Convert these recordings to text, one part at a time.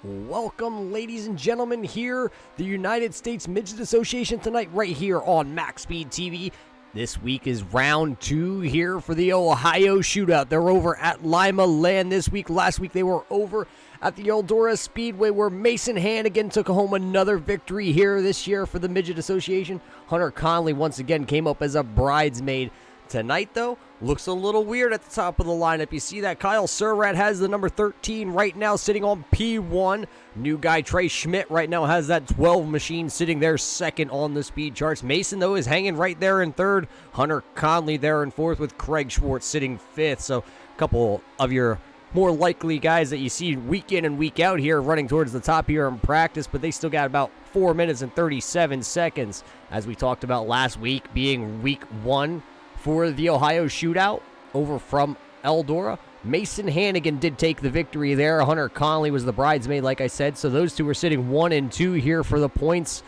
Welcome, ladies and gentlemen, here, the United States Midget Association tonight, right here on MaxSpeedTV. This week is round 2 here for the Ohio Shootout. They're over at Limialand this week. Last week they were over at the Eldora Speedway, where Mason Hannigan took home another victory here this year for the Midget Association. Hunter Conley once again came up as a bridesmaid. Tonight, though, looks a little weird at the top of the lineup. You see that Kyle Surratt has the number 13 right now sitting on P1. New guy Trey Schmidt right now has that 12 machine sitting there second on the speed charts. Mason, though, is hanging right there in third. Hunter Conley there in fourth with Craig Schwartz sitting fifth. So a couple of your more likely guys that you see week in and week out here running towards the top here in practice, but they still got about 4 minutes and 37 seconds, as we talked about last week being week 1 for the Ohio Shootout over from Eldora. Mason Hannigan did take the victory there. Hunter Conley was the bridesmaid, like I said. So those two are sitting 1 and 2 here for the points.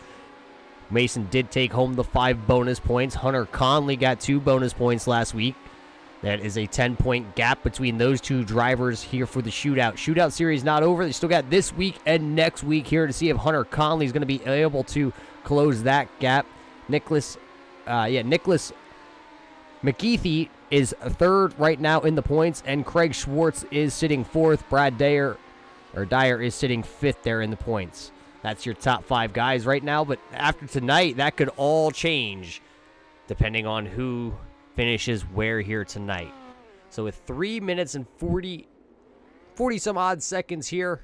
Mason did take home the 5 bonus points. Hunter Conley got 2 bonus points last week. That is a 10-point gap between those two drivers here for the Shootout. Shootout series not over. They still got this week and next week here to see if Hunter Conley is going to be able to close that gap. Nicholas McKeithy is third right now in the points, and Craig Schwartz is sitting fourth. Brad Dyer is sitting fifth there in the points. That's your top 5 guys right now, but after tonight, that could all change depending on who finishes where here tonight. So with 3 minutes and 40 some odd seconds here,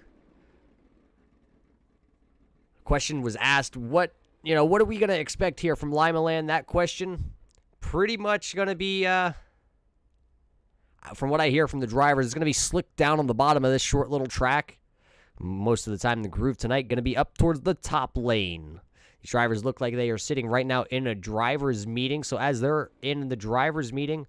question was asked, what are we going to expect here from Limialand? That question pretty much going to be, from what I hear from the drivers, it's going to be slicked down on the bottom of this short little track. Most of the time, the groove tonight going to be up towards the top lane. These drivers look like they are sitting right now in a driver's meeting. So as they're in the driver's meeting,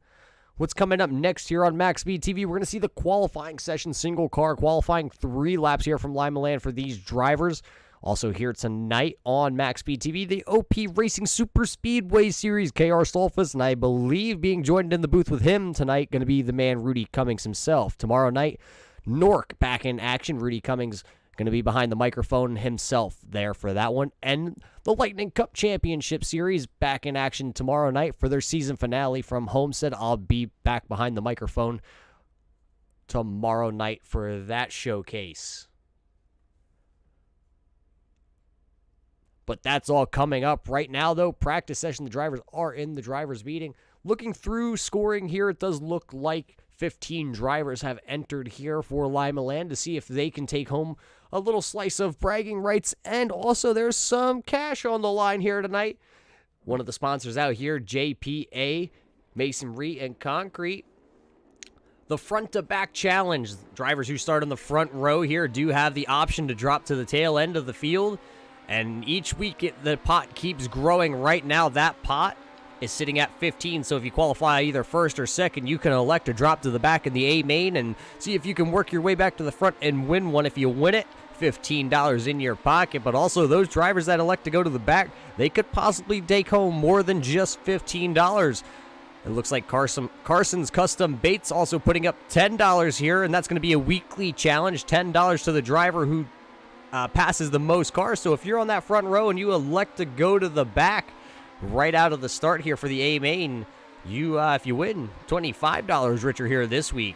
what's coming up next here on MaxSpeedTV, we're going to see the qualifying session, single car qualifying, 3 laps here from Limialand for these drivers. Also here tonight on MaxSpeedTV, the OP Racing Super Speedway Series, KR Stolfus, and I believe being joined in the booth with him tonight going to be the man Rudy Cummings himself. Tomorrow night, Nork back in action. Rudy Cummings going to be behind the microphone himself there for that one. And the Lightning Cup Championship Series back in action tomorrow night for their season finale from Homestead. I'll be back behind the microphone tomorrow night for that showcase. But that's all coming up right now, though. Practice session, the drivers are in the drivers' meeting. Looking through scoring here, it does look like 15 drivers have entered here for Limialand to see if they can take home a little slice of bragging rights. And also, there's some cash on the line here tonight. One of the sponsors out here, JPA, Masonry and Concrete. The front-to-back challenge. Drivers who start in the front row here do have the option to drop to the tail end of the field. And each week, the pot keeps growing. Right now, that pot is sitting at 15. So if you qualify either first or second, you can elect to drop to the back in the A main and see if you can work your way back to the front and win one. If you win it, $15 in your pocket. But also, those drivers that elect to go to the back, they could possibly take home more than just $15. It looks like Carson's Custom Baits also putting up $10 here, and that's going to be a weekly challenge. $10 to the driver who passes the most cars. So if you're on that front row and you elect to go to the back right out of the start here for the A main, if you win, $25 richer here this week.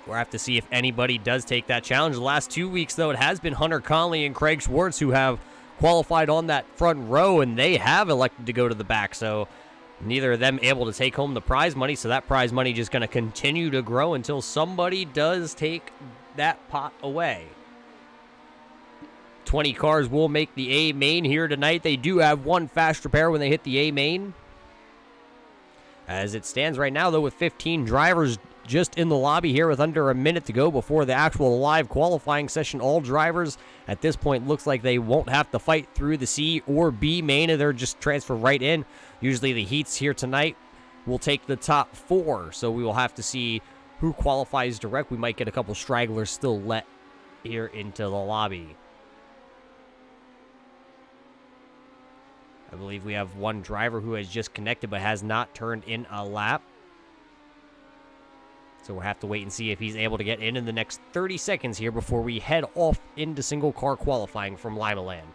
We'll have to see if anybody does take that challenge. The last 2 weeks, though, it has been Hunter Conley and Craig Schwartz who have qualified on that front row, and they have elected to go to the back. So neither of them able to take home the prize money. So that prize money just going to continue to grow until somebody does take that pot away. 20 cars will make the A main here tonight. They do have one fast repair when they hit the A main. As it stands right now, though, with 15 drivers just in the lobby here with under a minute to go before the actual live qualifying session, all drivers at this point looks like they won't have to fight through the C or B main, and they're just transfer right in. Usually the heats here tonight will take the top 4, so we will have to see who qualifies direct. We might get a couple stragglers still let here into the lobby. I believe we have one driver who has just connected but has not turned in a lap. So we'll have to wait and see if he's able to get in the next 30 seconds here before we head off into single car qualifying from Limialand.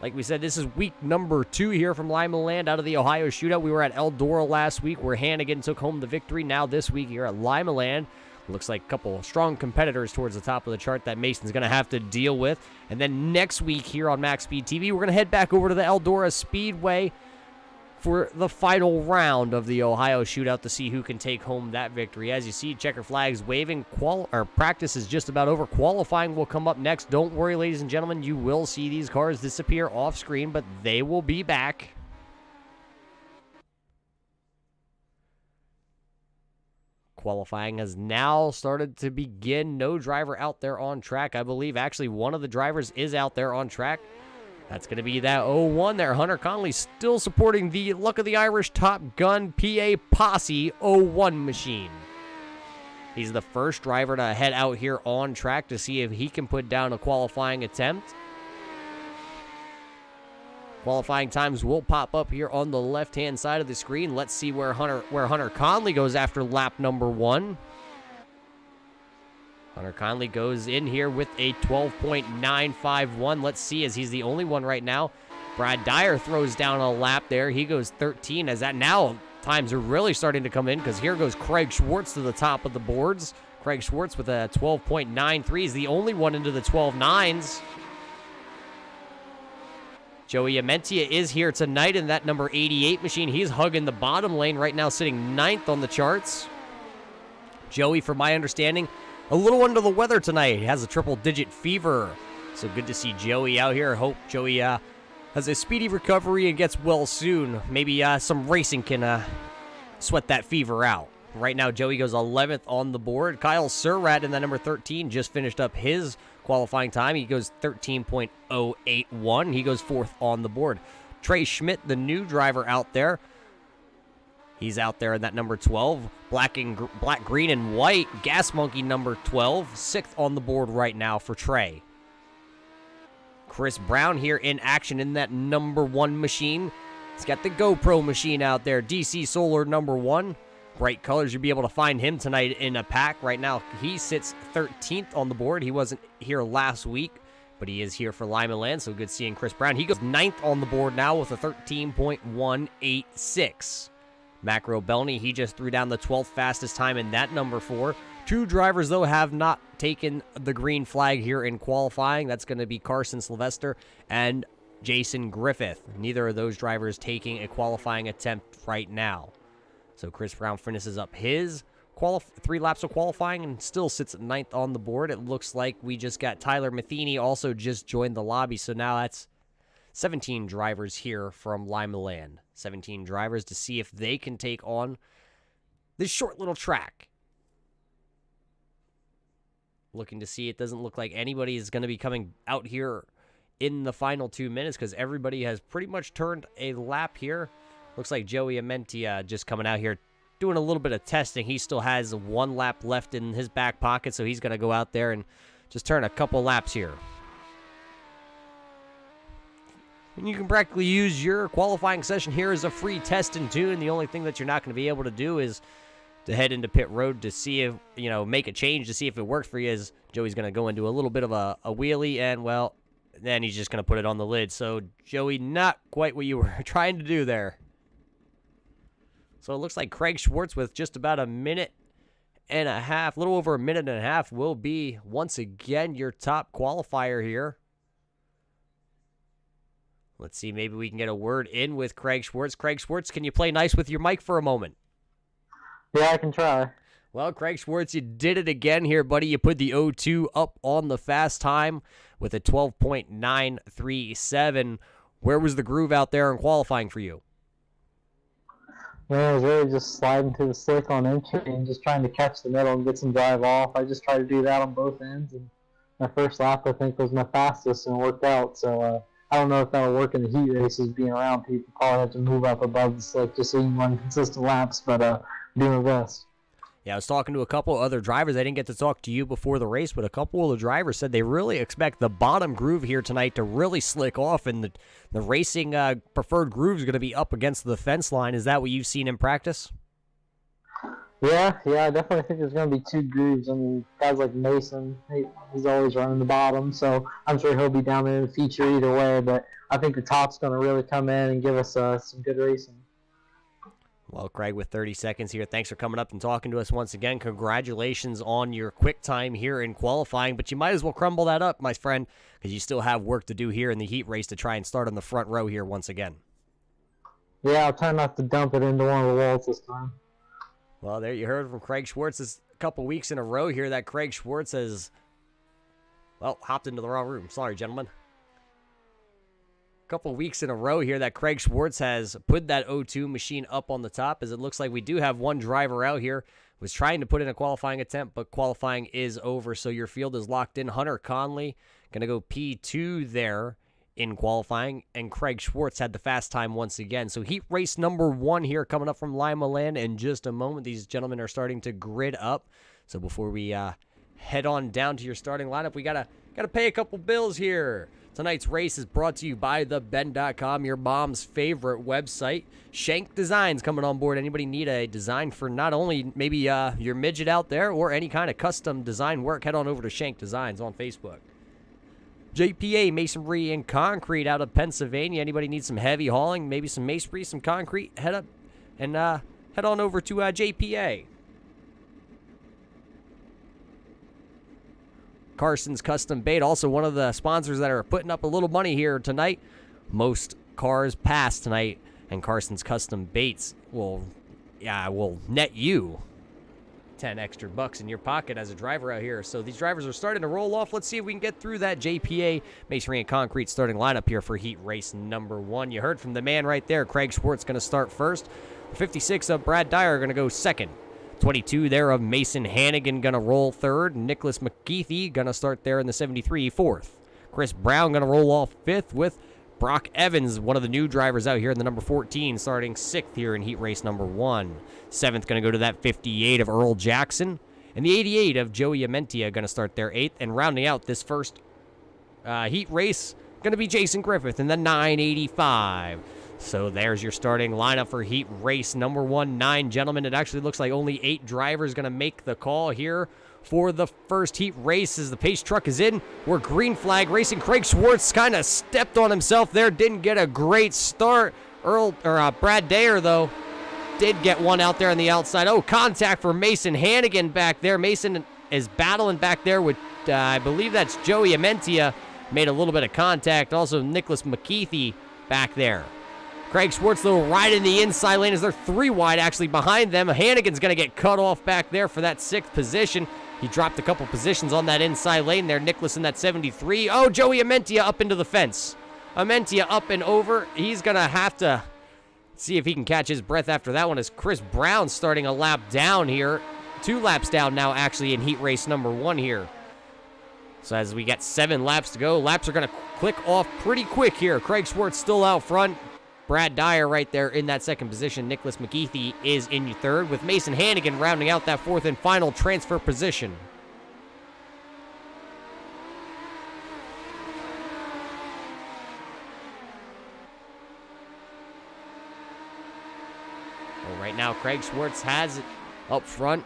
Like we said, this is week number 2 here from Limialand out of the Ohio Shootout. We were at Eldora last week where Hannigan took home the victory. Now this week here at Limialand, looks like a couple strong competitors towards the top of the chart that Mason's going to have to deal with. And then next week here on MaxSpeedTV, we're going to head back over to the Eldora Speedway for the final round of the Ohio Shootout to see who can take home that victory. As you see, checker flags waving. Practice is just about over. Qualifying will come up next. Don't worry, ladies and gentlemen, you will see these cars disappear off screen, but they will be back. Qualifying has now started to begin. No driver out there on track. I believe actually one of the drivers is out there on track. That's going to be that 01 there. Hunter Conley still supporting the Luck of the Irish Top Gun PA Posse 01 machine. He's the first driver to head out here on track to see if he can put down a qualifying attempt. Qualifying times will pop up here on the left-hand side of the screen. Let's see where Hunter Conley goes after lap number 1. Hunter Conley goes in here with a 12.951. Let's see, as he's the only one right now. Brad Dyer throws down a lap there. He goes 13. As that now times are really starting to come in, because here goes Craig Schwartz to the top of the boards. Craig Schwartz with a 12.93 is the only one into the 12.9s. Joey Amentia is here tonight in that number 88 machine. He's hugging the bottom lane right now, sitting 9th on the charts. Joey, from my understanding, a little under the weather tonight. He has a triple-digit fever. So good to see Joey out here. Hope Joey has a speedy recovery and gets well soon. Maybe some racing can sweat that fever out. Right now, Joey goes 11th on the board. Kyle Surratt in that number 13 just finished up his qualifying time. He goes 13.081. He goes 4th on the board. Trey Schmidt, the new driver out there. He's out there in that number 12. Black, green, and white. Gas Monkey number 12. 6th on the board right now for Trey. Chris Brown here in action in that number 1 machine. He's got the GoPro machine out there. DC Solar number 1. Bright colors. You'll be able to find him tonight in a pack. Right now, he sits 13th on the board. He wasn't here last week, but he is here for Limialand, so good seeing Chris Brown. He goes 9th on the board now with a 13.186. Macro Belney, he just threw down the 12th fastest time in that number 4. 2 drivers, though, have not taken the green flag here in qualifying. That's going to be Carson Sylvester and Jason Griffith. Neither of those drivers taking a qualifying attempt right now. So Chris Brown finishes up his 3 laps of qualifying and still sits at 9th on the board. It looks like we just got Tyler Matheny also just joined the lobby. So now that's 17 drivers here from Limialand. 17 drivers to see if they can take on this short little track. Looking to see, it doesn't look like anybody is going to be coming out here in the final 2 minutes because everybody has pretty much turned a lap here. Looks like Joey Amentia just coming out here doing a little bit of testing. He still has 1 lap left in his back pocket, so he's going to go out there and just turn a couple laps here. And you can practically use your qualifying session here as a free test and tune. The only thing that you're not going to be able to do is to head into pit road to see if, make a change to see if it works for you. As Joey's going to go into a little bit of a wheelie, and, well, then he's just going to put it on the lid. So, Joey, not quite what you were trying to do there. So it looks like Craig Schwartz with just about a minute and a half, a little over a minute and a half, will be once again your top qualifier here. Let's see, maybe we can get a word in with Craig Schwartz. Craig Schwartz, can you play nice with your mic for a moment? Yeah, I can try. Well, Craig Schwartz, you did it again here, buddy. You put the 0-2 up on the fast time with a 12.937. Where was the groove out there in qualifying for you? Man, I was really just sliding to the slick on entry and just trying to catch the middle and get some drive off. I just tried to do that on both ends, and my first lap, I think, was my fastest and worked out. So I don't know if that'll work in the heat races. Being around people, probably have to move up above the slick just so you can run consistent laps, but do my best. Yeah, I was talking to a couple other drivers. I didn't get to talk to you before the race, but a couple of the drivers said they really expect the bottom groove here tonight to really slick off, and the racing preferred groove is going to be up against the fence line. Is that what you've seen in practice? Yeah, I definitely think there's going to be 2 grooves. I mean, guys like Mason, he's always running the bottom, so I'm sure he'll be down there in the feature either way, but I think the top's going to really come in and give us some good racing. Well, Craig, with 30 seconds here, thanks for coming up and talking to us once again. Congratulations on your quick time here in qualifying, but you might as well crumble that up, my friend, because you still have work to do here in the heat race to try and start on the front row here once again. Yeah, I'll try not to dump it into one of the walls this time. Well, there you heard from Craig Schwartz. This a couple weeks in a row here that Craig Schwartz has, well, hopped into the wrong room. Sorry, gentlemen. Couple weeks in a row here that Craig Schwartz has put that O2 machine up on the top, as it looks like we do have one driver out here was trying to put in a qualifying attempt, but qualifying is over, so your field is locked in. Hunter Conley going to go P2 there in qualifying, and Craig Schwartz had the fast time once again. So heat race number 1 here coming up from Limialand in just a moment. These gentlemen are starting to grid up, so before we head on down to your starting lineup, we gotta pay a couple bills here. Tonight's race is brought to you by theben.com, your mom's favorite website. Shank Designs coming on board. Anybody need a design for not only maybe your midget out there or any kind of custom design work, head on over to Shank Designs on Facebook. JPA Masonry and Concrete out of Pennsylvania. Anybody need some heavy hauling, maybe some masonry, some concrete, head up and head on over to JPA. Carson's Custom Bait, also one of the sponsors that are putting up a little money here tonight. Most cars pass tonight, and Carson's Custom Baits will net you 10 extra bucks in your pocket as a driver out here. So these drivers are starting to roll off. Let's see if we can get through that JPA Masonry and Concrete starting lineup here for heat race number 1. You heard from the man right there. Craig Schwartz going to start first. 56 of Brad Dyer going to go second. 22 there of Mason Hannigan going to roll third. Nicholas McKeithy going to start there in the 73 fourth. Chris Brown going to roll off fifth with Brock Evans, one of the new drivers out here in the number 14, starting sixth here in heat race number 1. Seventh going to go to that 58 of Earl Jackson. And the 88 of Joey Amentia going to start there eighth. And rounding out this first heat race, going to be Jason Griffith in the 985. So there's your starting lineup for heat race number 1. 9 gentlemen. It actually looks like only 8 drivers going to make the call here for the first heat race as the pace truck is in. We're green flag racing. Craig Schwartz kind of stepped on himself there. Didn't get a great start. Brad Dyer, though, did get one out there on the outside. Oh, contact for Mason Hannigan back there. Mason is battling back there with, I believe that's Joey Amentia. Made a little bit of contact. Also, Nicholas McKeithy back there. Craig Schwartz, though, right in the inside lane as they're 3 wide actually behind them. Hannigan's going to get cut off back there for that 6th position. He dropped a couple positions on that inside lane there. Nicholas in that 73. Oh, Joey Amentia up into the fence. Amentia up and over. He's going to have to see if he can catch his breath after that one as Chris Brown starting a lap down here. 2 laps down now actually in heat race number 1 here. So as we got 7 laps to go, laps are going to click off pretty quick here. Craig Schwartz still out front. Brad Dyer right there in that 2nd position. Nicholas McKeithy is in 3rd, with Mason Hannigan rounding out that 4th and final transfer position. Well, right now, Craig Schwartz has it up front.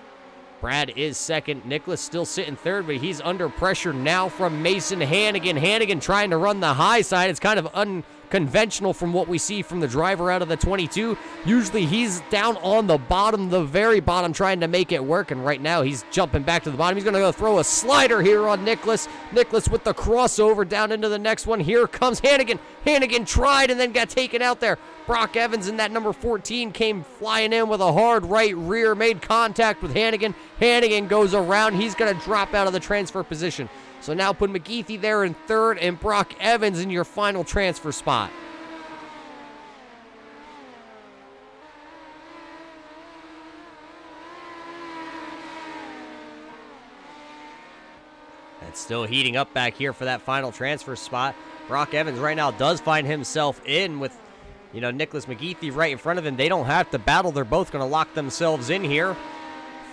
Brad is 2nd. Nicholas still sitting 3rd, but he's under pressure now from Mason Hannigan. Hannigan trying to run the high side. It's kind of unconventional from what we see from the driver out of the 22. Usually he's down on the bottom, the very bottom, trying to make it work, and right now he's jumping back to the bottom. He's going to go throw a slider here on Nicholas. Nicholas with the crossover down into the next one. Here comes Hannigan. Hannigan tried and then got taken out there. Brock Evans in that number 14 came flying in with a hard right rear, made contact with Hannigan. Hannigan goes around. He's going to drop out of the transfer position. So now put McKeithy there in 3rd and Brock Evans in your final transfer spot. It's still heating up back here for that final transfer spot. Brock Evans right now does find himself in with, Nicholas McKeithy right in front of him. They don't have to battle. They're both going to lock themselves in here.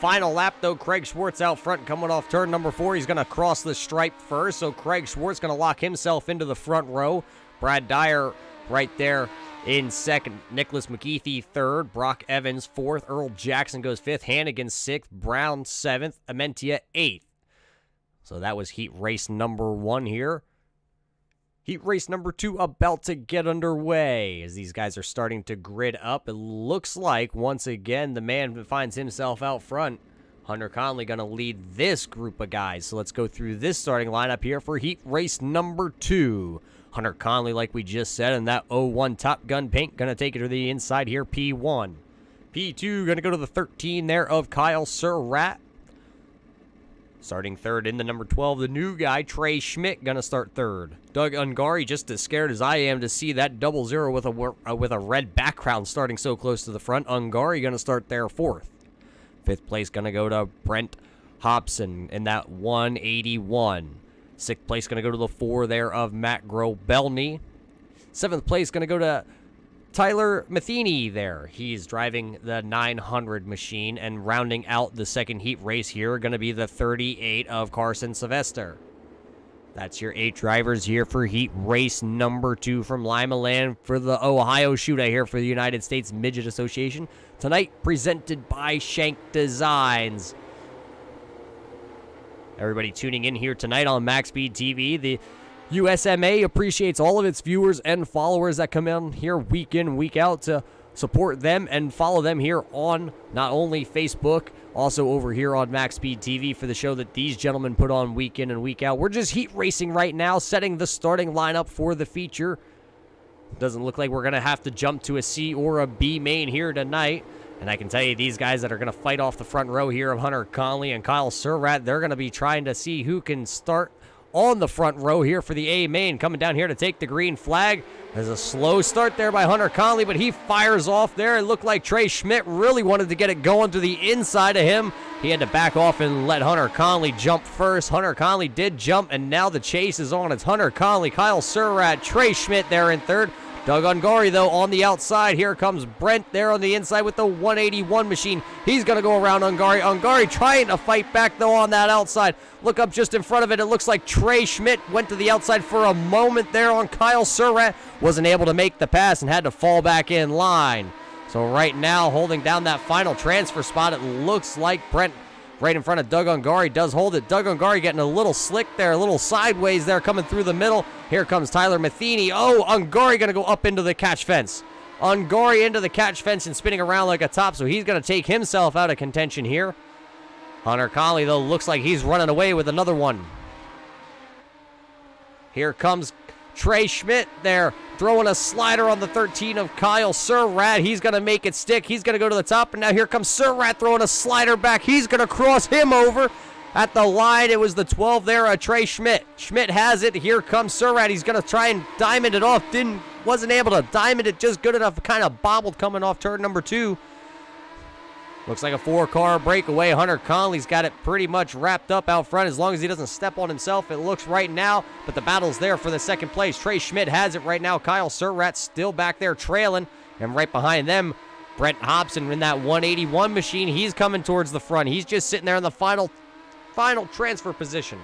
final lap, though. Craig Schwartz out front coming off turn number 4. He's going to cross the stripe first, so Craig Schwartz going to lock himself into the front row. Brad Dyer right there in second. Nicholas McKeithy third. Brock Evans fourth. Earl Jackson goes fifth. Hannigan sixth. Brown seventh. Amentia eighth. So that was heat race number 1 here. Heat race number 2 about to get underway as these guys are starting to grid up. It looks like, once again, the man finds himself out front. Hunter Conley going to lead this group of guys. So let's go through this starting lineup here for heat race number 2. Hunter Conley, like we just said, in that 01 Top Gun paint, going to take it to the inside here, P1. P2 going to go to the 13 there of Kyle Surratt. Starting third in the number 12, the new guy, Trey Schmidt, going to start third. Doug Ungari, just as scared as I am to see that 00 with a red background starting so close to the front. Ungari going to start there fourth. Fifth place going to go to Brent Hobson in that 181. Sixth place going to go to the 4 there of Matt Grobelny. Seventh place going to go to Tyler Matheny there. He's driving the 900 machine, and rounding out the second heat race here going to be the 38 of Carson Sylvester. That's your 8 drivers here for heat race number 2 from Limialand for the Ohio Shootout here for the United States Midget Association. Tonight presented by Shank Designs. Everybody tuning in here tonight on MaxSpeedTV. The USMA appreciates all of its viewers and followers that come in, week out to support them and follow them here on not only Facebook, also over here on MaxSpeedTV for the show that these gentlemen put on week in and week out. We're just heat racing right now, setting the starting lineup for the feature. Doesn't look like we're going to have to jump to a C or a B main here tonight. And I can tell you these guys that are going to fight off the front row here of Hunter Conley and Kyle Surratt, they're going to be trying to see who can start on the front row here for the A main, coming down here to take the green flag. There's a slow start there by Hunter Conley, but he fires off there. It looked like Trey Schmidt really wanted to get it going to the inside of him. He had to back off and let Hunter Conley jump first. Hunter Conley did jump, and now the chase is on. It's Hunter Conley, Kyle Surratt, Trey Schmidt there in third. Doug Ungari, though, on the outside. Here comes Brent there on the inside with the 181 machine. He's going to go around Ungari. Ungari trying to fight back, though, on that outside. Look up just in front of it. It looks like Trey Schmidt went to the outside for a moment there on Kyle Surratt. Wasn't able to make the pass and had to fall back in line. So right now, holding down that final transfer spot, it looks like Brent right in front of Doug Ungari does hold it. Doug Ungari getting a little slick there, a little sideways there, coming through the middle. Here comes Tyler Matheny. Oh, Ungari going to go up into the catch fence. Ungari into the catch fence and spinning around like a top, so he's going to take himself out of contention here. Hunter Conley, though, looks like he's running away with another one. Here comes Trey Schmidt there, throwing a slider on the 13 of Kyle Surratt. He's going to make it stick. He's going to go to the top, and now here comes Surratt throwing a slider back. He's going to cross him over at the line. It was the 12 there, Trey Schmidt. Schmidt has it. Here comes Surratt. He's going to try and diamond it off. Wasn't able to diamond it just good enough. Kind of bobbled coming off turn number 2. Looks like a 4-car breakaway. Hunter Conley's got it pretty much wrapped up out front as long as he doesn't step on himself. It looks right now, but the battle's there for the second place. Trey Schmidt has it right now. Kyle Surratt still back there trailing, and right behind them, Brent Hobson in that 181 machine. He's coming towards the front. He's just sitting there in the final transfer position.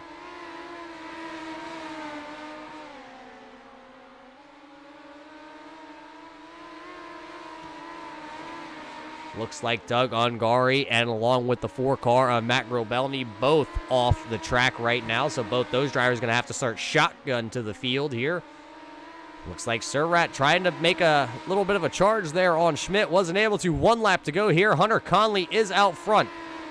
Looks like Doug Ungari and along with the 4-car Matt Grobelny both off the track right now. So both those drivers are going to have to start shotgun to the field here. Looks like Surratt trying to make a little bit of a charge there on Schmidt. Wasn't able to. 1 lap to go here. Hunter Conley is out front.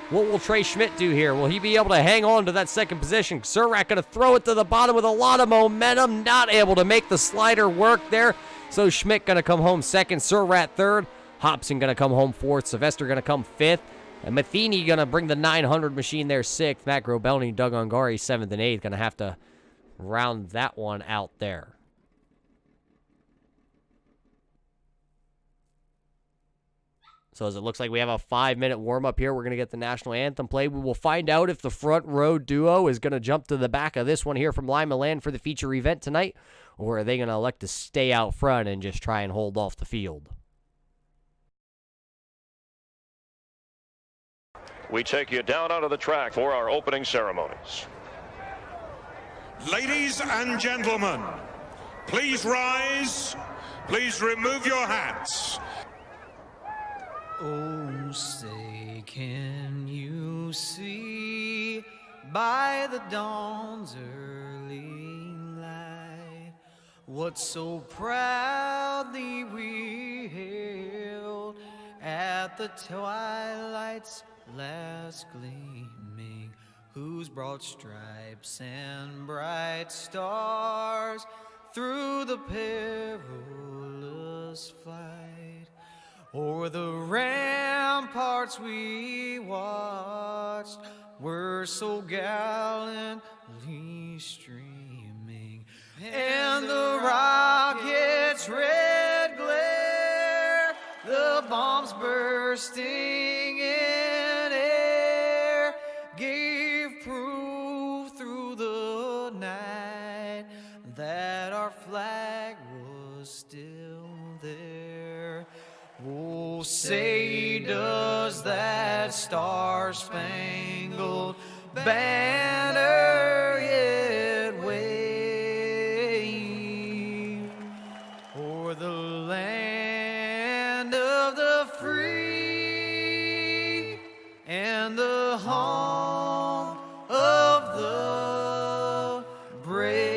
What will Trey Schmidt do here? Will he be able to hang on to that second position? Surratt going to throw it to the bottom with a lot of momentum. Not able to make the slider work there. So Schmidt going to come home second. Surratt third. Hobson going to come home fourth. Sylvester going to come fifth. And Matheny going to bring the 900 machine there sixth. Matt Grobelny, Doug Ungari, seventh and eighth. Going to have to round that one out there. So as it looks like we have a 5-minute warm-up here, we're going to get the national anthem played. We will find out if the front row duo is going to jump to the back of this one here from Limialand for the feature event tonight, or are they going to elect to stay out front and just try and hold off the field? we take you down onto the track for our opening ceremonies. Ladies and gentlemen, please rise. Please remove your hats. Oh, say, can you see by the dawn's early light what so proudly we hailed at the twilight's last gleaming, whose broad stripes and bright stars through the perilous flight o'er the ramparts we watched were so gallantly streaming, and the rocket's red glare, the bombs bursting in air, gave proof through the night that our flag was still there. Oh, say, does that star-spangled banner yet wave o'er the land of the free and the home of the brave?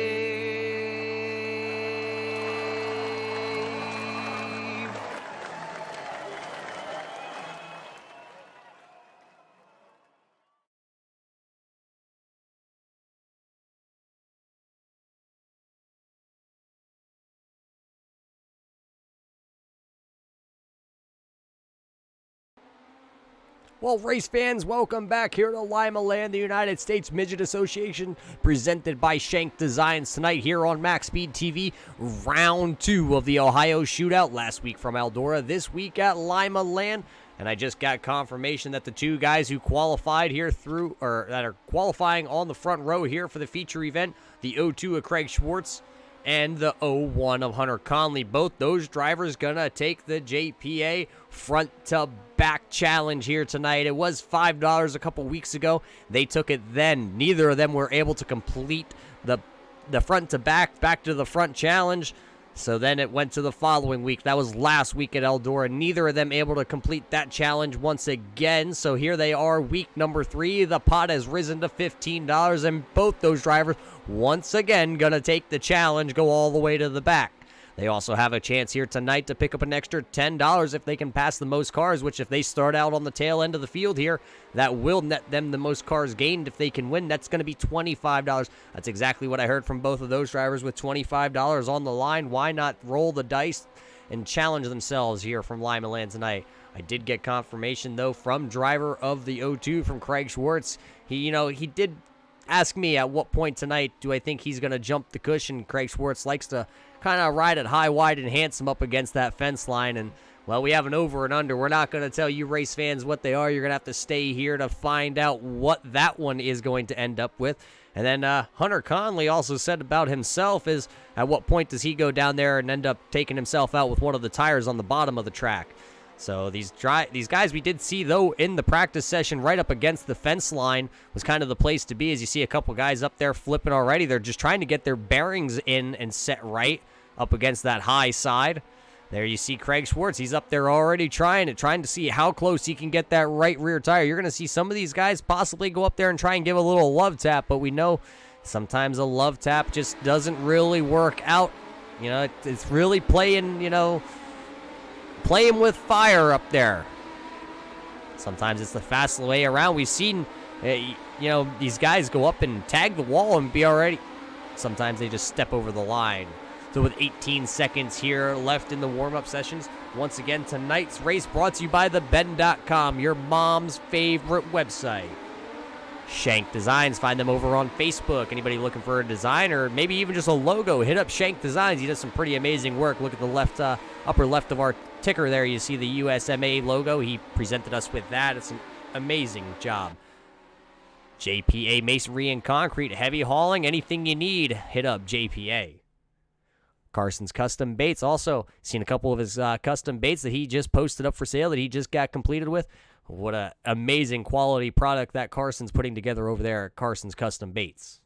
Well, race fans, welcome back here to Limialand, the United States Midget Association, presented by Shank Designs tonight here on MaxSpeedTV. Round 2 of the Ohio Shootout, last week from Eldora, this week at Limialand. And I just got confirmation that the two guys who qualified here that are qualifying on the front row here for the feature event, the 02 of Craig Schwartz and the 01 of Hunter Conley. Both those drivers gonna take the JPA front to back challenge here tonight. It was $5 a couple weeks ago. They took it then. Neither of them were able to complete the front to back to the front challenge. So then it went to the following week. That was last week at Eldora. Neither of them able to complete that challenge once again. So here they are, week number 3. The pot has risen to $15, and both those drivers once again gonna take the challenge, go all the way to the back. They also have a chance here tonight to pick up an extra $10 if they can pass the most cars, which if they start out on the tail end of the field here, that will net them the most cars gained. If they can win, that's going to be $25. That's exactly what I heard from both of those drivers. With $25 on the line, why not roll the dice and challenge themselves here from Limialand tonight? I did get confirmation, though, from driver of the 02, from Craig Schwartz. He did ask me at what point tonight do I think he's going to jump the cushion. Craig Schwartz likes to kind of ride it high, wide, and handsome up against that fence line. And, well, we have an over and under. We're not going to tell you race fans what they are. You're going to have to stay here to find out what that one is going to end up with. And then Hunter Conley also said about himself is, at what point does he go down there and end up taking himself out with one of the tires on the bottom of the track? So these guys we did see, though, in the practice session right up against the fence line was kind of the place to be. As you see a couple guys up there flipping already. They're just trying to get their bearings in and set right up against that high side. There you see Craig Schwartz. He's up there already trying to see how close he can get that right rear tire. You're going to see some of these guys possibly go up there and try and give a little love tap, but we know sometimes a love tap just doesn't really work out. You know, it's really playing with fire up there. Sometimes it's the fast way around. We've seen, these guys go up and tag the wall and be already. Sometimes they just step over the line. So with 18 seconds here left in the warm-up sessions, once again, tonight's race brought to you by theben.com, your mom's favorite website. Shank Designs, find them over on Facebook. Anybody looking for a design or maybe even just a logo, hit up Shank Designs. He does some pretty amazing work. Look at the upper left of our ticker there. You see the USMA logo. He presented us with that. It's an amazing job. JPA Masonry and Concrete, heavy hauling, anything you need, hit up JPA. Carson's Custom Baits, also seen a couple of his custom baits that he just posted up for sale that he just got completed with. What a amazing quality product that Carson's putting together over there at Carson's Custom Baits.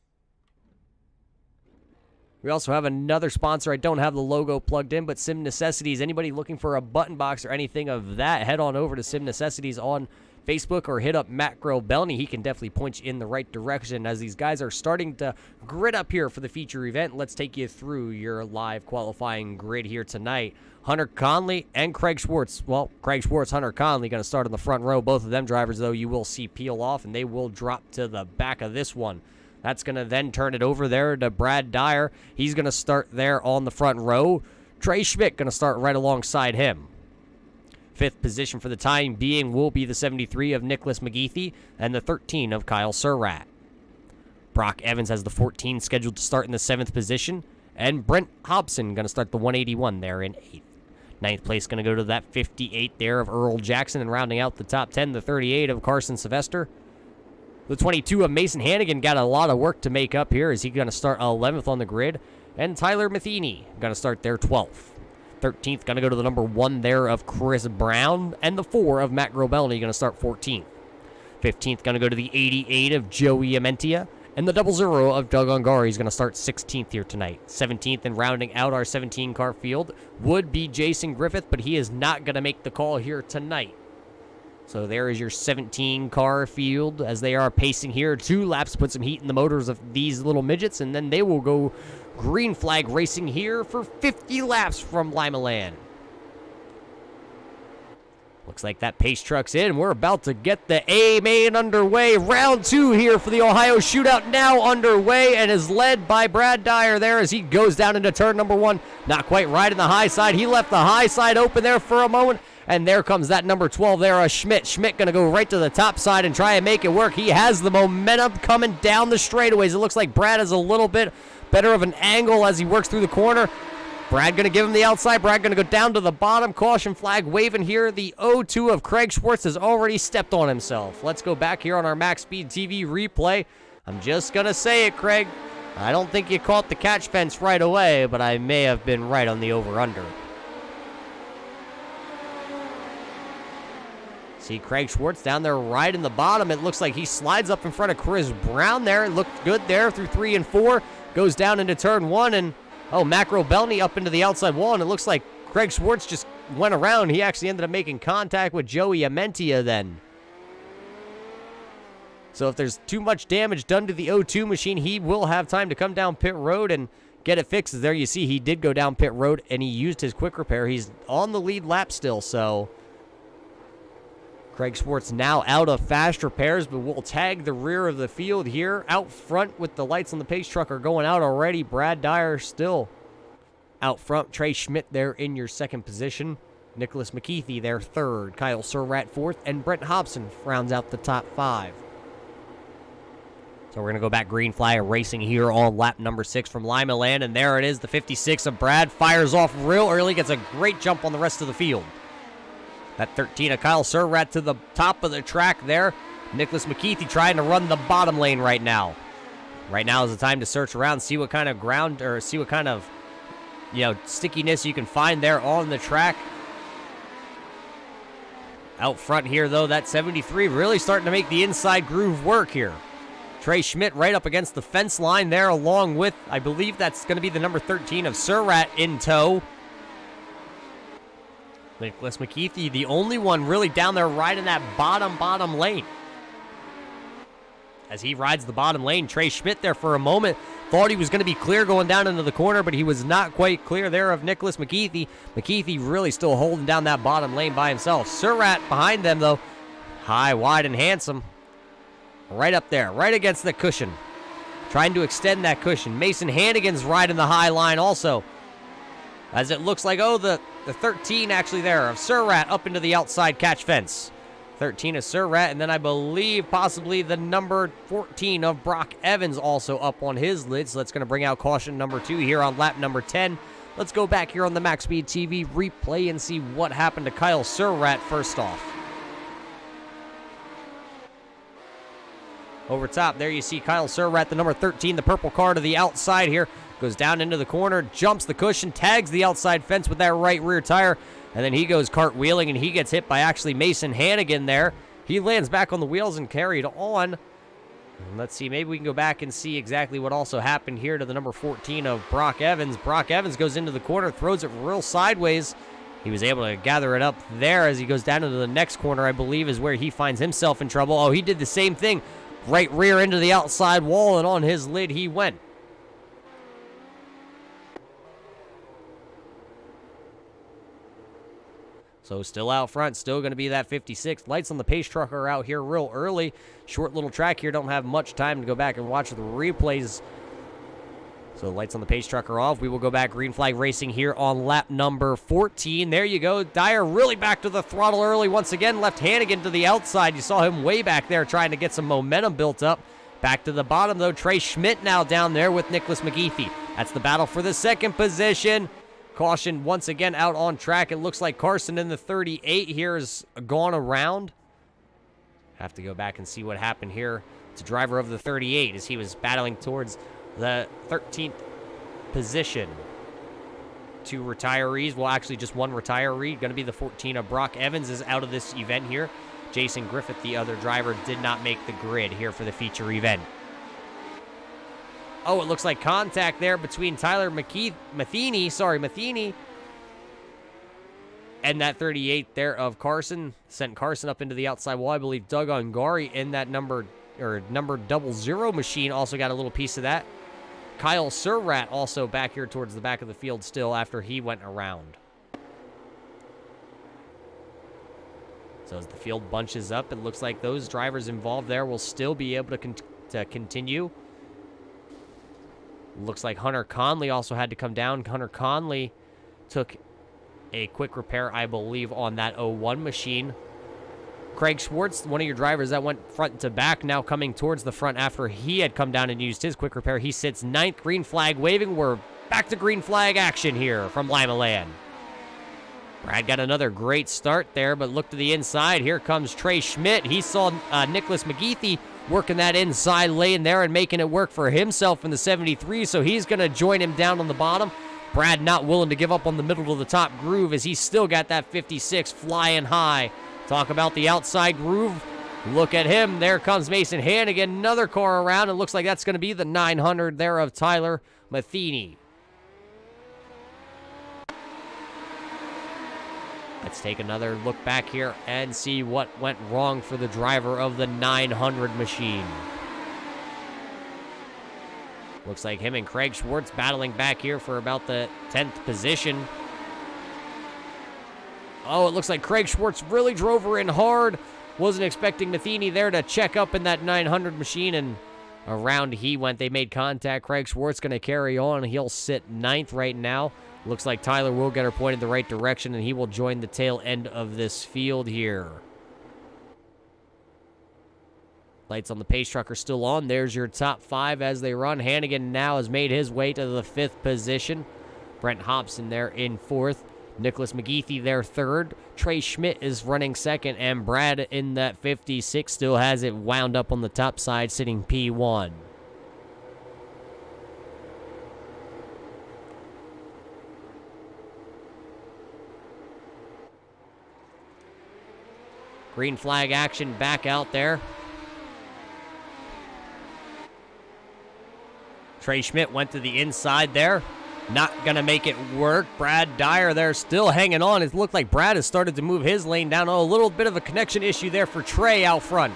We also have another sponsor. I don't have the logo plugged in, but Sim Necessities. Anybody looking for a button box or anything of that, head on over to Sim Necessities on Facebook or hit up Matt Grobelny. He can definitely point you in the right direction as these guys are starting to grid up here for the feature event. Let's take you through your live qualifying grid here tonight. Hunter Conley and Craig Schwartz. Well, Craig Schwartz, Hunter Conley going to start in the front row. Both of them drivers, though, you will see peel off, and they will drop to the back of this one. That's going to then turn it over there to Brad Dyer. He's going to start there on the front row. Trey Schmidt going to start right alongside him. Fifth position for the time being will be the 73 of Nicholas McGeethy and the 13 of Kyle Surratt. Brock Evans has the 14 scheduled to start in the 7th position, and Brent Hobson going to start the 181 there in 8th. 9th place going to go to that 58 there of Earl Jackson, and rounding out the top 10, the 38 of Carson Sylvester. The 22 of Mason Hannigan got a lot of work to make up here as he's going to start 11th on the grid, and Tyler Matheny going to start there 12th. 13th going to go to the number 1 there of Chris Brown, and the 4 of Matt Grobelny going to start 14th. 15th going to go to the 88 of Joey Amentia, and the 00 of Doug Ungari is going to start 16th here tonight. 17th and rounding out our 17-car field would be Jason Griffith, but he is not going to make the call here tonight. So there is your 17-car field as they are pacing here. 2 laps to put some heat in the motors of these little midgets, and then they will go green flag racing here for 50 laps from Limialand. Looks like that pace truck's in. We're about to get the A main underway. Round 2 here for the Ohio Shootout now underway and is led by Brad Dyer there as he goes down into turn number 1. Not quite right in the high side. He left the high side open there for a moment. And there comes that number 12 there, Schmidt. Schmidt going to go right to the top side and try and make it work. He has the momentum coming down the straightaways. It looks like Brad has a little bit better of an angle as he works through the corner. Brad going to give him the outside. Brad going to go down to the bottom. Caution flag waving here. The 0-2 of Craig Schwartz has already stepped on himself. Let's go back here on our MaxSpeedTV replay. I'm just going to say it, Craig. I don't think you caught the catch fence right away, but I may have been right on the over-under. See Craig Schwartz down there right in the bottom. It looks like he slides up in front of Chris Brown there. It looked good there through 3 and 4. Goes down into turn 1 and, Matt Grobelny up into the outside wall. And it looks like Craig Schwartz just went around. He actually ended up making contact with Joey Amentia then. So if there's too much damage done to the 0-2 machine, he will have time to come down pit road and get it fixed. There you see he did go down pit road and he used his quick repair. He's on the lead lap still, so Craig Schwartz now out of fast repairs, but we'll tag the rear of the field here. Out front with the lights on the pace truck are going out already. Brad Dyer still out front. Trey Schmidt there in your 2nd position. Nicholas McGeethy there 3rd. Kyle Surratt 4th. And Brent Hobson rounds out the top 5. So we're going to go back green flag racing here on lap number 6 from Limialand. And there it is, the 56 of Brad. Fires off real early. Gets a great jump on the rest of the field. That 13 of Kyle Surratt to the top of the track there. Nicholas McGeethy trying to run the bottom lane right now. Right now is the time to search around, see what kind of ground or see what kind of, stickiness you can find there on the track. Out front here, though, that 73 really starting to make the inside groove work here. Trey Schmidt right up against the fence line there along with, I believe that's going to be the number 13 of Surratt in tow. Nicholas McGeethy, the only one really down there right in that bottom lane. As he rides the bottom lane, Trey Schmidt there for a moment. Thought he was going to be clear going down into the corner, but he was not quite clear there of Nicholas McGeethy. McGeethy really still holding down that bottom lane by himself. Surratt behind them, though. High, wide, and handsome. Right up there, right against the cushion. Trying to extend that cushion. Mason Hannigan's riding the high line also. As it looks like, the 13 actually there of Surratt up into the outside catch fence. 13 of Surratt, and then I believe possibly the number 14 of Brock Evans also up on his lid. So that's going to bring out caution number 2 here on lap number 10. Let's go back here on the MaxSpeedTV replay and see what happened to Kyle Surratt first off. Over top, there you see Kyle Surratt, the number 13, the purple car to the outside here. Goes down into the corner, jumps the cushion, tags the outside fence with that right rear tire, and then he goes cartwheeling, and he gets hit by actually Mason Hannigan there. He lands back on the wheels and carried on. And let's see, maybe we can go back and see exactly what also happened here to the number 14 of Brock Evans. Brock Evans goes into the corner, throws it real sideways. He was able to gather it up there as he goes down into the next corner, I believe, is where he finds himself in trouble. Oh, he did the same thing. Right rear into the outside wall, and on his lid he went. So still out front, still going to be that 56. Lights on the pace truck are out here real early. Short little track here, don't have much time to go back and watch the replays. So lights on the pace truck are off. We will go back green flag racing here on lap number 14. There you go. Dyer really back to the throttle early once again. Left Hannigan to the outside. You saw him way back there trying to get some momentum built up. Back to the bottom, though. Trey Schmidt now down there with Nicholas McGeethy. That's the battle for the second position. Caution once again out on track. It looks like Carson in the 38 here has gone around. Have to go back and see what happened here. It's a driver of the 38 as he was battling towards the 13th position. Two retirees. Well, actually just one retiree. Going to be the 14 of Brock Evans is out of this event here. Jason Griffith, the other driver, did not make the grid here for the feature event. Oh, it looks like contact there between Tyler Matheny, and that 38 there of Carson. Sent Carson up into the outside wall. I believe Doug Ungari in that number 00 machine also got a little piece of that. Kyle Surratt also back here towards the back of the field still after he went around. So as the field bunches up, it looks like those drivers involved there will still be able to continue. Looks like Hunter Conley also had to come down. Hunter Conley took a quick repair, I believe, on that 01 machine. Craig Schwartz, one of your drivers that went front to back, now coming towards the front after he had come down and used his quick repair. He sits 9th, green flag waving. We're back to green flag action here from Limialand. Brad got another great start there, but look to the inside. Here comes Trey Schmidt. He saw Nicholas McGeethy working that inside lane there and making it work for himself in the 73, so he's going to join him down on the bottom. Brad not willing to give up on the middle to the top groove as he's still got that 56 flying high. Talk about the outside groove. Look at him. There comes Mason Hannigan. Another car around. It looks like that's going to be the 900 there of Tyler Matheny. Let's take another look back here and see what went wrong for the driver of the 900 machine. Looks like him and Craig Schwartz battling back here for about the 10th position. Oh, it looks like Craig Schwartz really drove her in hard. Wasn't expecting Matheny there to check up in that 900 machine, and around he went. They made contact. Craig Schwartz going to carry on. He'll sit 9th right now. Looks like Tyler will get her pointed the right direction, and he will join the tail end of this field here. Lights on the pace truck are still on. There's your top 5 as they run. Hannigan now has made his way to the 5th position. Brent Hobson there in 4th. Nicholas McGeethy there 3rd. Trey Schmidt is running 2nd, and Brad in that 56 still has it wound up on the top side, sitting P1. Green flag action back out there. Trey Schmidt went to the inside there. Not going to make it work. Brad Dyer there still hanging on. It looked like Brad has started to move his lane down. Oh, a little bit of a connection issue there for Trey out front.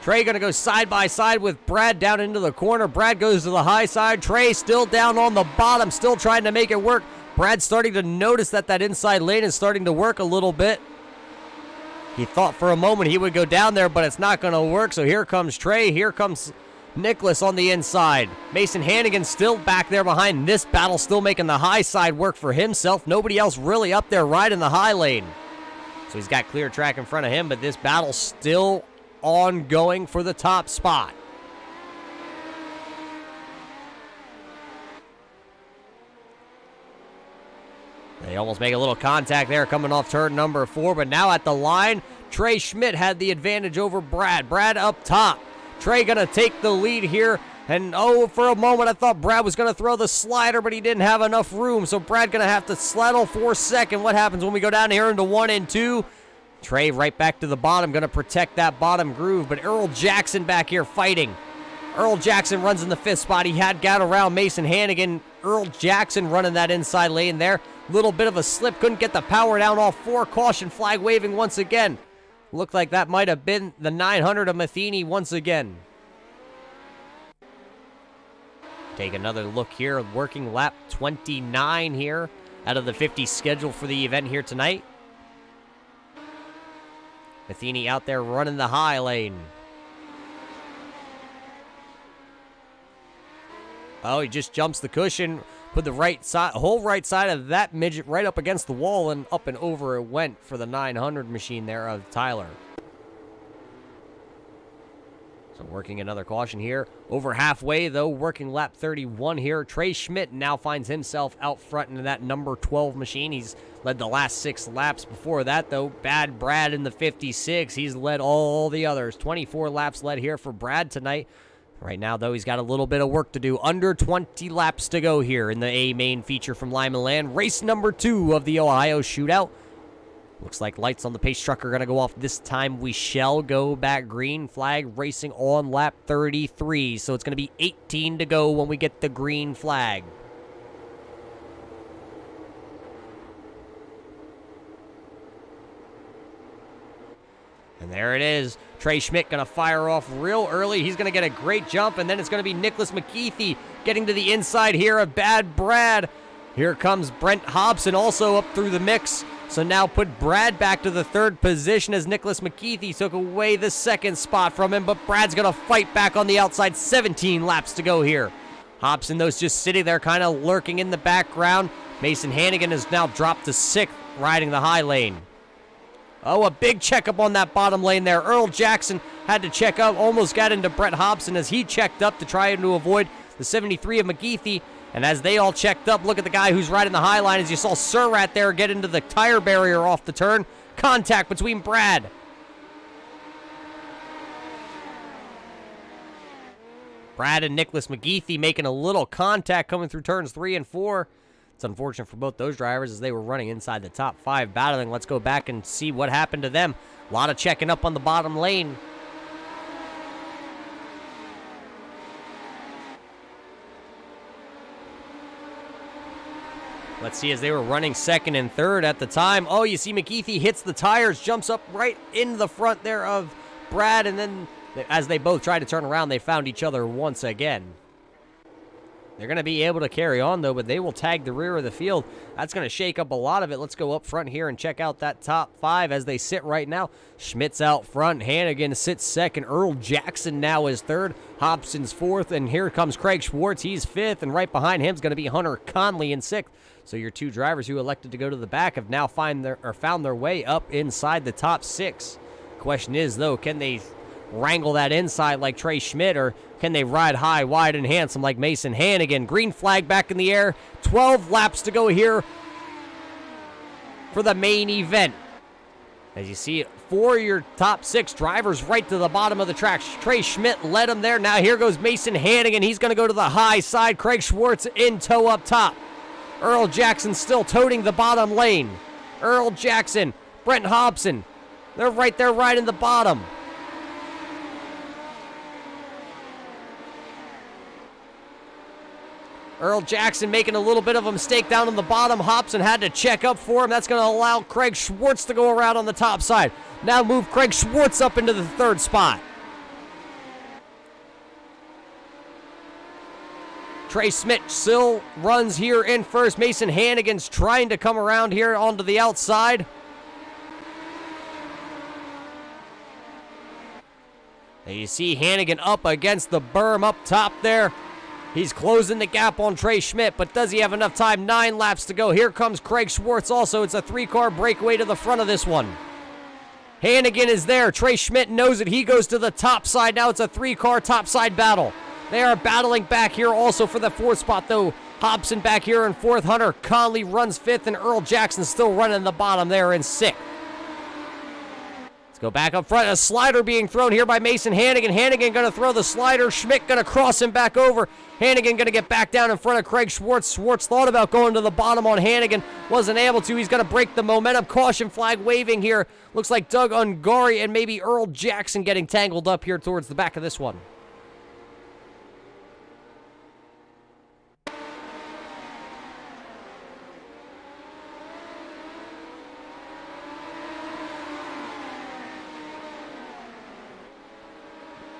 Trey going to go side by side with Brad down into the corner. Brad goes to the high side. Trey still down on the bottom, still trying to make it work. Brad's starting to notice that inside lane is starting to work a little bit. He thought for a moment he would go down there, but it's not going to work. So here comes Trey. Here comes Nicholas on the inside. Mason Hannigan still back there behind this battle, still making the high side work for himself. Nobody else really up there riding the high lane. So he's got clear track in front of him, but this battle still ongoing for the top spot. They almost make a little contact there coming off turn number 4, but now at the line, Trey Schmidt had the advantage over Brad. Brad up top. Trey going to take the lead here, and for a moment I thought Brad was going to throw the slider, but he didn't have enough room, so Brad going to have to settle for 2nd. What happens when we go down here into 1 and 2? Trey right back to the bottom, going to protect that bottom groove, but Earl Jackson back here fighting. Earl Jackson runs in the 5th spot. He had got around Mason Hannigan. Earl Jackson running that inside lane there. Little bit of a slip, couldn't get the power down off 4. Caution flag waving once again. Looked like that might have been the 900 of Matheny once again. Take another look here, working lap 29 here out of the 50 scheduled for the event here tonight. Matheny out there running the high lane. Oh, he just jumps the cushion, put the right side, whole right side of that midget right up against the wall, and up and over it went for the 900 machine there of Tyler. So working another caution here. Over halfway, though, working lap 31 here. Trey Schmidt now finds himself out front in that number 12 machine. He's led the last 6 laps. Before that, though, Bad Brad in the 56. He's led all the others. 24 laps led here for Brad tonight. Right now, though, he's got a little bit of work to do. Under 20 laps to go here in the A main feature from Limialand. Race number 2 of the Ohio Shootout. Looks like lights on the pace truck are going to go off. This time we shall go back green. Flag racing on lap 33. So it's going to be 18 to go when we get the green flag. And there it is. Trey Schmidt going to fire off real early. He's going to get a great jump, and then it's going to be Nicholas McKeithy getting to the inside here of Bad Brad. Here comes Brent Hobson also up through the mix. So now put Brad back to the 3rd position as Nicholas McKeithy took away the 2nd spot from him, but Brad's going to fight back on the outside. 17 laps to go here. Hobson, though, is just sitting there kind of lurking in the background. Mason Hannigan has now dropped to 6th, riding the high lane. Oh, a big checkup on that bottom lane there. Earl Jackson had to check up, almost got into Brett Hobson as he checked up to try to avoid the 73 of McGeethy. And as they all checked up, look at the guy who's riding the high line. As you saw Surratt there get into the tire barrier off the turn. Contact between Brad. Brad and Nicholas McGeethy making a little contact coming through turns 3 and 4. It's unfortunate for both those drivers as they were running inside the top 5 battling. Let's go back and see what happened to them. A lot of checking up on the bottom lane. Let's see as they were running 2nd and 3rd at the time. Oh, you see McGeethy hits the tires, jumps up right in the front there of Brad, and then as they both tried to turn around, they found each other once again. They're going to be able to carry on, though, but they will tag the rear of the field. That's going to shake up a lot of it. Let's go up front here and check out that top 5 as they sit right now. Schmidt's out front. Hannigan sits 2nd. Earl Jackson now is 3rd. Hobson's 4th. And here comes Craig Schwartz. He's 5th. And right behind him is going to be Hunter Conley in 6th. So your 2 drivers who elected to go to the back have now found their way up inside the top 6. Question is, though, can they wrangle that inside like Trey Schmidt, or can they ride high, wide, and handsome like Mason Hannigan? Green flag back in the air. 12 laps to go here for the main event. As you see, 4 of your top 6 drivers right to the bottom of the track. Trey Schmidt led them there. Now here goes Mason Hannigan. He's going to go to the high side. Craig Schwartz in tow up top. Earl Jackson still toting the bottom lane. Earl Jackson, Brent Hobson. They're right there riding the bottom. Earl Jackson making a little bit of a mistake down on the bottom. Hobson had to check up for him. That's going to allow Craig Schwartz to go around on the top side. Now move Craig Schwartz up into the 3rd spot. Trey Schmidt still runs here in first. Mason Hannigan's trying to come around here onto the outside. And you see Hannigan up against the berm up top there. He's closing the gap on Trey Schmidt, but does he have enough time? 9 laps to go. Here comes Craig Schwartz also. It's a 3-car breakaway to the front of this one. Hannigan is there. Trey Schmidt knows it. He goes to the top side. Now it's a 3-car top side battle. They are battling back here also for the 4th spot, though. Hobson back here in 4th. Hunter Conley runs 5th, and Earl Jackson still running the bottom there in 6th. Let's go back up front. A slider being thrown here by Mason Hannigan. Hannigan going to throw the slider. Schmidt going to cross him back over. Hannigan going to get back down in front of Craig Schwartz. Schwartz thought about going to the bottom on Hannigan. Wasn't able to. He's going to break the momentum. Caution flag waving here. Looks like Doug Ungari and maybe Earl Jackson getting tangled up here towards the back of this one.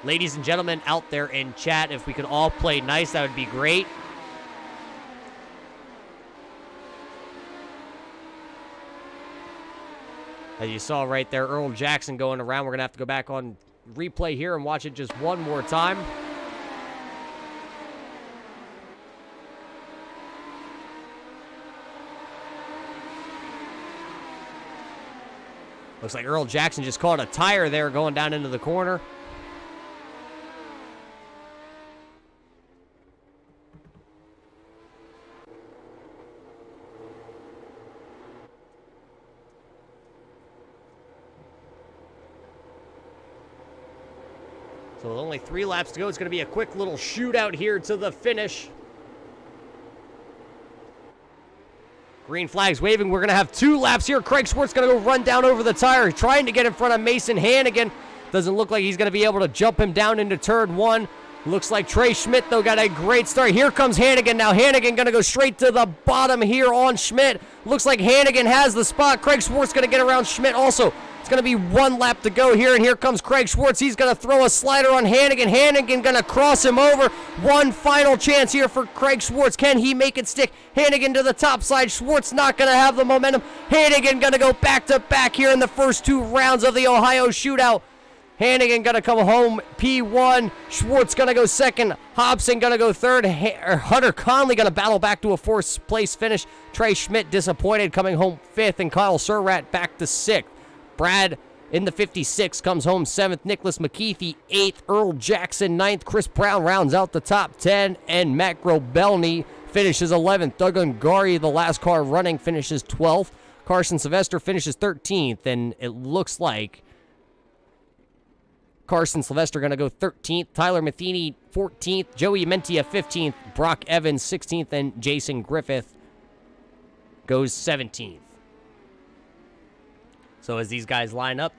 Ladies and gentlemen out there in chat, if we could all play nice, that would be great. As you saw right there, Earl Jackson going around. We're going to have to go back on replay here and watch it just one more time. Looks like Earl Jackson just caught a tire there going down into the corner. So with only 3 laps to go, it's going to be a quick little shootout here to the finish. Green flag's waving. We're going to have 2 laps here. Craig Schwartz going to go run down over the tire, trying to get in front of Mason Hannigan. Doesn't look like he's going to be able to jump him down into turn 1. Looks like Trey Schmidt, though, got a great start. Here comes Hannigan. Now Hannigan going to go straight to the bottom here on Schmidt. Looks like Hannigan has the spot. Craig Schwartz going to get around Schmidt also. It's going to be 1 lap to go here, and here comes Craig Schwartz. He's going to throw a slider on Hannigan. Hannigan going to cross him over. One final chance here for Craig Schwartz. Can he make it stick? Hannigan to the top side. Schwartz not going to have the momentum. Hannigan going to go back-to-back here in the first 2 rounds of the Ohio Shootout. Hannigan going to come home P1. Schwartz going to go second. Hobson going to go third. Hunter Conley going to battle back to a 4th place finish. Trey Schmidt disappointed, coming home 5th, and Kyle Surratt back to 6th. Brad in the 56 comes home 7th. Nicholas McKeithy 8th. Earl Jackson 9th. Chris Brown rounds out the top 10. And Matt Grobelny finishes 11th. Doug Ungari, the last car running, finishes 12th. Carson Sylvester finishes 13th. And it looks like Carson Sylvester going to go 13th. Tyler Matheny 14th. Joey Mentia 15th. Brock Evans 16th. And Jason Griffith goes 17th. So as these guys line up,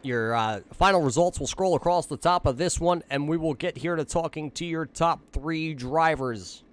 your final results will scroll across the top of this one, and we will get here to talking to your top 3 drivers.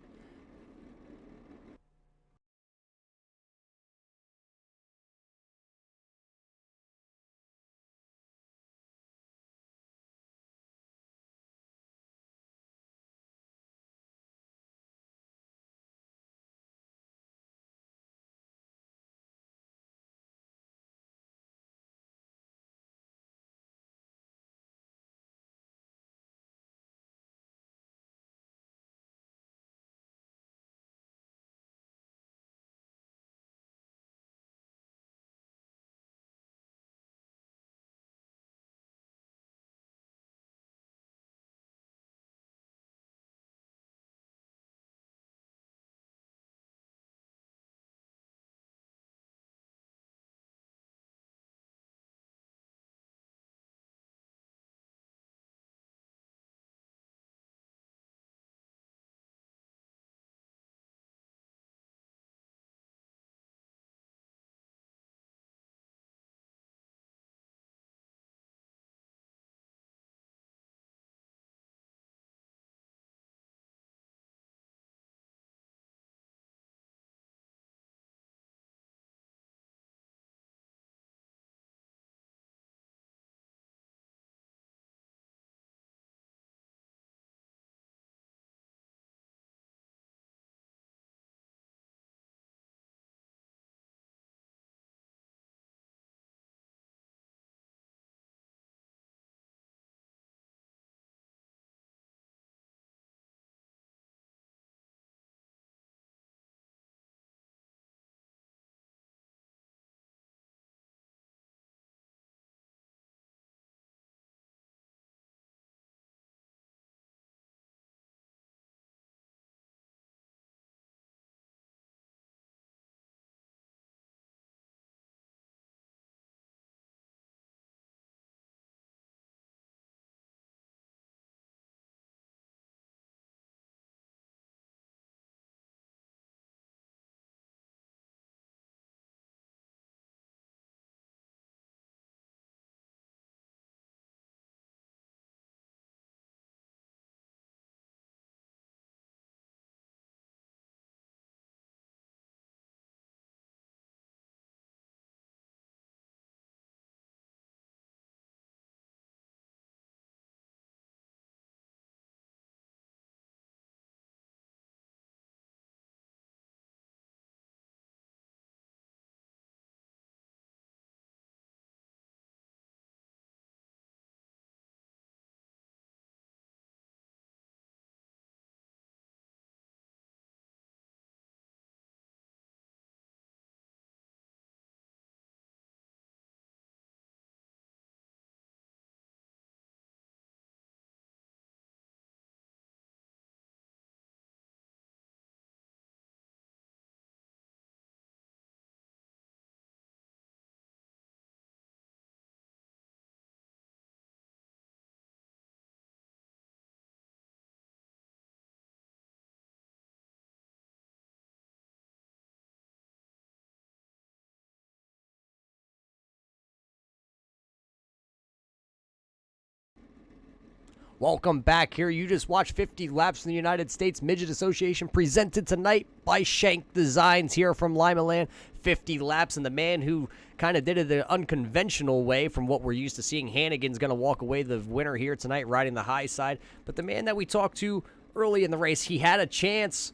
Welcome back here. You just watched 50 Laps in the United States Midget Association presented tonight by Shank Designs here from Limialand. 50 Laps, and the man who kind of did it the unconventional way from what we're used to seeing. Hannigan's going to walk away the winner here tonight, riding the high side. But the man that we talked to early in the race, he had a chance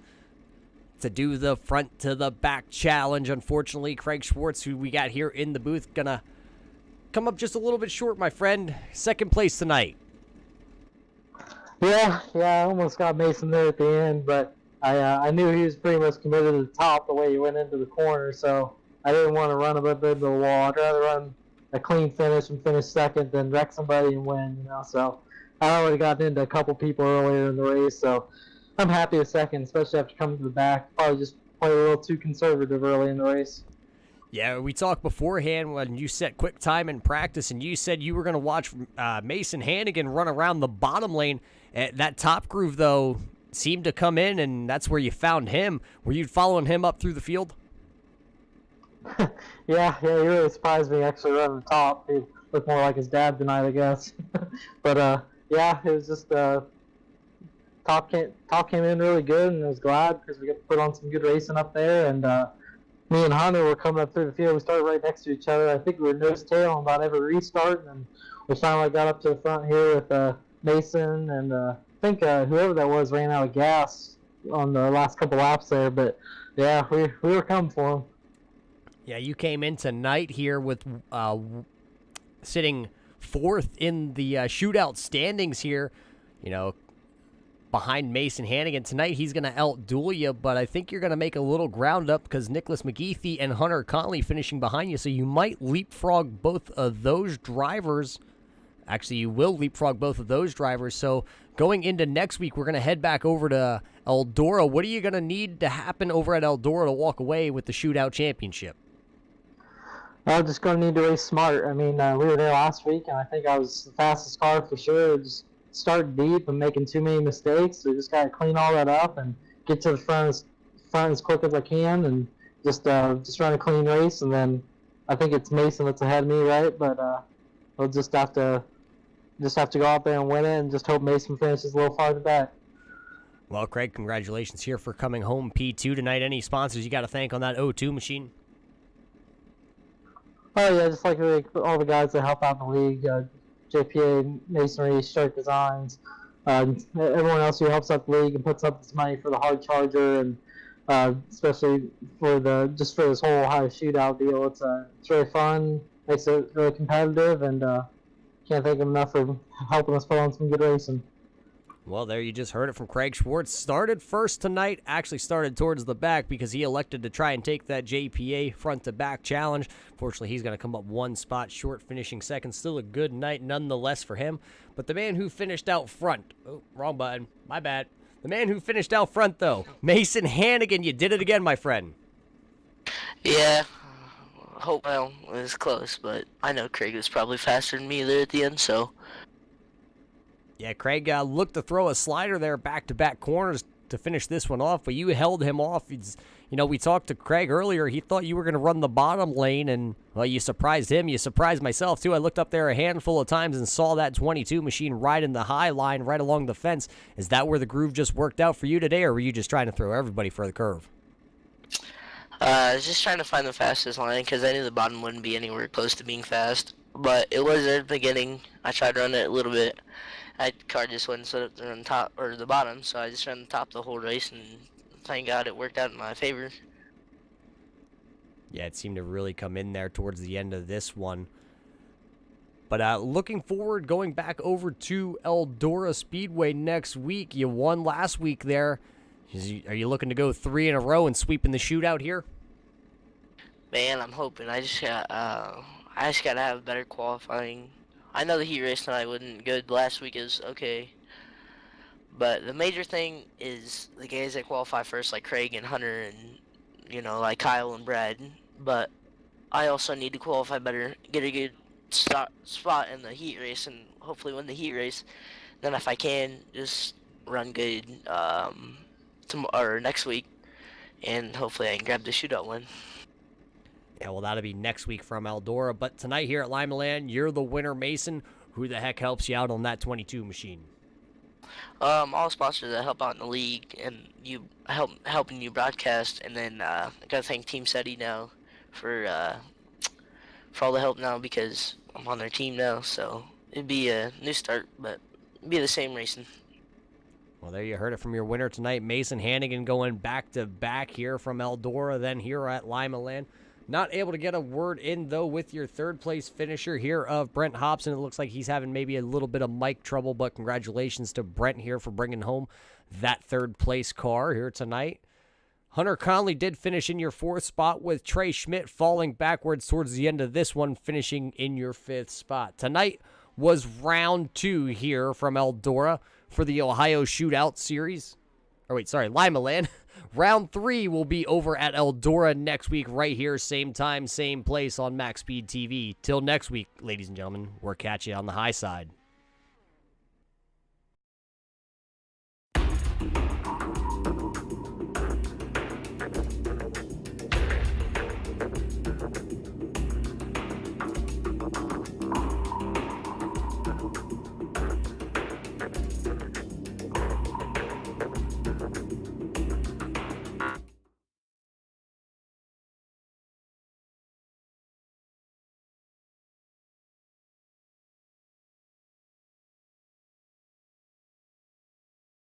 to do the front to the back challenge. Unfortunately, Craig Schwartz, who we got here in the booth, going to come up just a little bit short, my friend. Second place tonight. Yeah, I almost got Mason there at the end, but I knew he was pretty much committed to the top the way he went into the corner, so I didn't want to run a bit into the wall. I'd rather run a clean finish and finish second than wreck somebody and win, you know. So I already got into a couple people earlier in the race, so I'm happy with second, especially after coming to the back. Probably just played a little too conservative early in the race. Yeah, we talked beforehand when you set quick time in practice, and you said you were going to watch Mason Hannigan run around the bottom lane. That top groove, though, seemed to come in, and that's where you found him. Were you following him up through the field? Yeah, he really surprised me actually running the top. He looked more like his dad tonight, I guess. But, yeah, it was just top came in really good, and I was glad because we got to put on some good racing up there. And me and Hunter were coming up through the field. We started right next to each other. I think we were nose-tail on about every restart, and then we finally got up to the front here with Mason, and I think whoever that was ran out of gas on the last couple laps there. But, yeah, we were coming for him. Yeah, you came in tonight here with sitting fourth in the shootout standings here, you know, behind Mason Hannigan. Tonight he's going to outduel you, but I think you're going to make a little ground up because Nicholas McGeethy and Hunter Conley finishing behind you, so you might leapfrog both of those drivers. Actually, you will leapfrog both of those drivers. So going into next week, we're going to head back over to Eldora. What are you going to need to happen over at Eldora to walk away with the Shootout Championship? I'm just going to need to race smart. I mean, we were there last week, and I think I was the fastest car for sure. Just start deep and making too many mistakes. So just got to clean all that up and get to the front as quick as I can, and just run a clean race. And then I think it's Mason that's ahead of me, right? But we'll just have to go out there and win it, and just hope Mason finishes a little farther back. Well, Craig, congratulations here for coming home P2 tonight. Any sponsors you got to thank on that O2 machine? Oh, yeah, just like all the guys that help out in the league, JPA, Masonry, Shark Designs, everyone else who helps out the league and puts up this money for the hard charger, and especially for this whole Ohio Shootout deal. It's really fun, makes it really competitive, and can't thank them enough for helping us put on some good racing. Well, there you just heard it from Craig Schwartz. Started first tonight, actually started towards the back because he elected to try and take that JPA front-to-back challenge. Fortunately, he's going to come up one spot short, finishing second. Still a good night nonetheless for him. But the man who finished out front, oh, wrong button, my bad. The man who finished out front, though, Mason Hannigan, you did it again, my friend. Yeah, well, it was close, but I know Craig was probably faster than me there at the end, so... Yeah, Craig looked to throw a slider there back-to-back corners to finish this one off, but you held him off. We talked to Craig earlier. He thought you were going to run the bottom lane, and, well, you surprised him. You surprised myself, too. I looked up there a handful of times and saw that 22 machine right in the high line, right along the fence. Is that where the groove just worked out for you today, or were you just trying to throw everybody for the curve? I was just trying to find the fastest line because I knew the bottom wouldn't be anywhere close to being fast. But it was there at the beginning. I tried to run it a little bit. Car just wouldn't set up on top or the bottom, so I just ran the top the whole race, and thank God it worked out in my favor. Yeah, it seemed to really come in there towards the end of this one. But looking forward, going back over to Eldora Speedway next week. You won last week there. Are you looking to go 3 in a row and sweep in the shootout here? Man, I'm hoping. I just gotta have better qualifying. I know the heat race tonight wasn't good. Last week is okay. But the major thing is the guys that qualify first, like Craig and Hunter and, like Kyle and Brad. But I also need to qualify better, get a good spot in the heat race, and hopefully win the heat race. Then if I can, just run good tomorrow or next week, and hopefully I can grab the shootout win. Yeah, well, that'll be next week from Eldora. But tonight here at Limialand, you're the winner, Mason. Who the heck helps you out on that 22 machine? All sponsors that help out in the league and you helping you broadcast, and then I gotta thank Team SETI now for all the help now because I'm on their team now. So it'd be a new start, but it'd be the same racing. Well, there you heard it from your winner tonight, Mason Hannigan, going back-to-back here from Eldora, then here at Limialand. Not able to get a word in, though, with your third-place finisher here of Brent Hobson. It looks like he's having maybe a little bit of mic trouble, but congratulations to Brent here for bringing home that third-place car here tonight. Hunter Conley did finish in your fourth spot, with Trey Schmidt falling backwards towards the end of this one, finishing in your fifth spot. Tonight was round 2 here from Eldora for the Ohio Shootout Series. Limialand. Round 3 will be over at Eldora next week, right here, same time, same place on MaxSpeedTV. Till next week, ladies and gentlemen, we'll catch you on the high side.